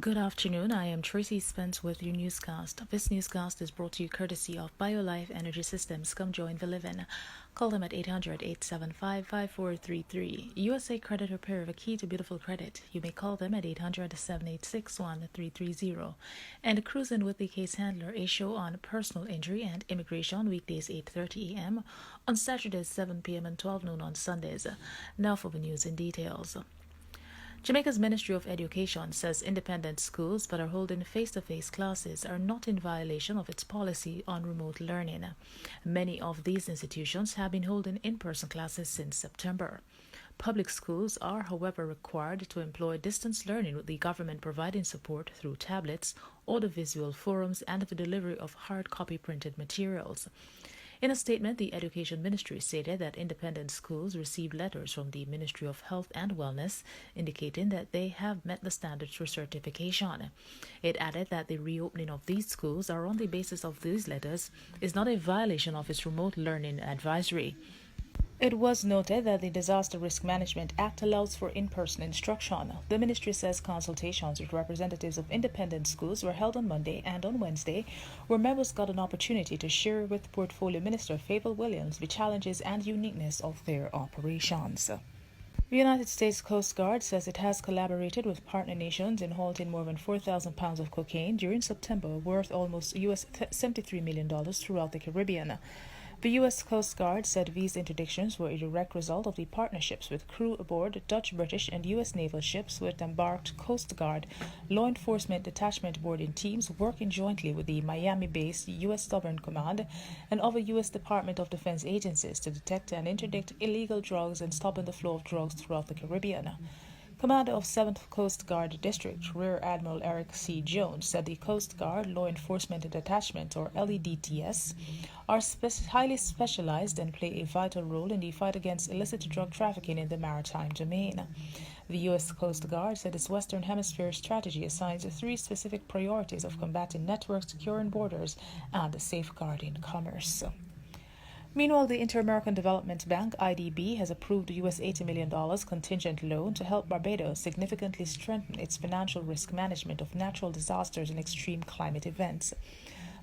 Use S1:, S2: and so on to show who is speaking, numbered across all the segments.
S1: Good afternoon. I am Tracy Spence with your newscast. This newscast is brought to you courtesy of BioLife Energy Systems. Come join the living. Call them at 800-875-5433. USA Credit Repair, the key to beautiful credit. You may call them at 800-786-1330. And Cruising with the Case Handler, a show on personal injury and immigration, weekdays 8:30 a.m. on Saturdays 7 p.m. and 12 noon on Sundays. Now for the news in details. Jamaica's Ministry of Education says independent schools that are holding face-to-face classes are not in violation of its policy on remote learning. Many of these institutions have been holding in-person classes since September. Public schools are, however, required to employ distance learning, with the government providing support through tablets, audiovisual forums, and the delivery of hard copy printed materials. In a statement, the Education Ministry stated that independent schools received letters from the Ministry of Health and Wellness indicating that they have met the standards for certification. It added that the reopening of these schools are on the basis of these letters is not a violation of its remote learning advisory. It was noted that the Disaster Risk Management Act allows for in-person instruction. The ministry says consultations with representatives of independent schools were held on Monday and on Wednesday, where members got an opportunity to share with Portfolio Minister Fable Williams the challenges and uniqueness of their operations. The United States Coast Guard says it has collaborated with partner nations in halting more than 4,000 pounds of cocaine during September, worth almost US $73 million throughout the Caribbean. The U.S. Coast Guard said these interdictions were a direct result of the partnerships with crew aboard Dutch, British, and U.S. naval ships with embarked Coast Guard law enforcement detachment boarding teams working jointly with the Miami-based U.S. Sovereign Command and other U.S. Department of Defense agencies to detect and interdict illegal drugs and stopping the flow of drugs throughout the Caribbean. Commander of 7th Coast Guard District, Rear Admiral Eric C. Jones, said the Coast Guard Law Enforcement Detachment, or LEDTS, are highly specialized and play a vital role in the fight against illicit drug trafficking in the maritime domain. The U.S. Coast Guard said its Western Hemisphere strategy assigns 3 specific priorities of combating networks, securing borders, and safeguarding commerce. Meanwhile, the Inter-American Development Bank, IDB, has approved a US $80 million contingent loan to help Barbados significantly strengthen its financial risk management of natural disasters and extreme climate events.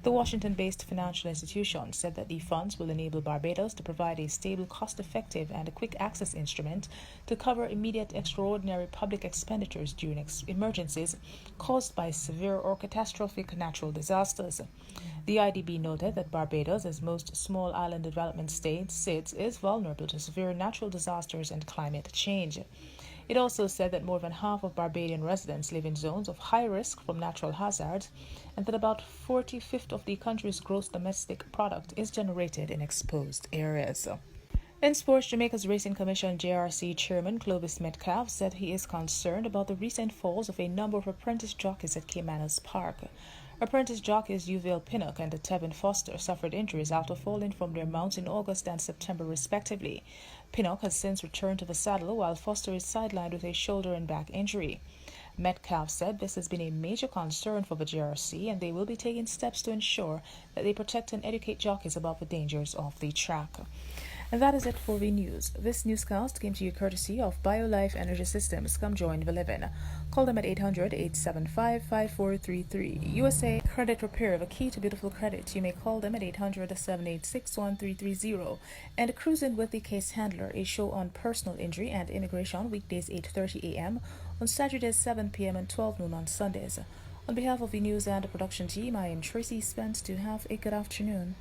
S1: The Washington-based financial institution said that the funds will enable Barbados to provide a stable, cost-effective, and quick access instrument to cover immediate extraordinary public expenditures during emergencies caused by severe or catastrophic natural disasters. The IDB noted that Barbados, as most small island development states, is vulnerable to severe natural disasters and climate change. It also said that more than half of Barbadian residents live in zones of high risk from natural hazards, and that about 45% of the country's gross domestic product is generated in exposed areas. In sports, Jamaica's Racing Commission JRC Chairman Clovis Metcalf said he is concerned about the recent falls of a number of apprentice jockeys at Caymanas Park. Apprentice jockeys Uville Pinnock and Tevin Foster suffered injuries after falling from their mounts in August and September respectively. Pinnock has since returned to the saddle, while Foster is sidelined with a shoulder and back injury. Metcalf said this has been a major concern for the JRC, and they will be taking steps to ensure that they protect and educate jockeys about the dangers of the track. And that is it for the news. This newscast came to you courtesy of BioLife Energy Systems. Come join the living. Call them at 800-875-5433. USA Credit Repair, the key to beautiful credit. You may call them at 800-786-1330. And Cruising with the Case Handler, a show on personal injury and immigration, weekdays 8:30 a.m. on Saturdays 7 p.m. and 12 noon on Sundays. On behalf of the news and production team, I am Tracy Spence. To have a good afternoon.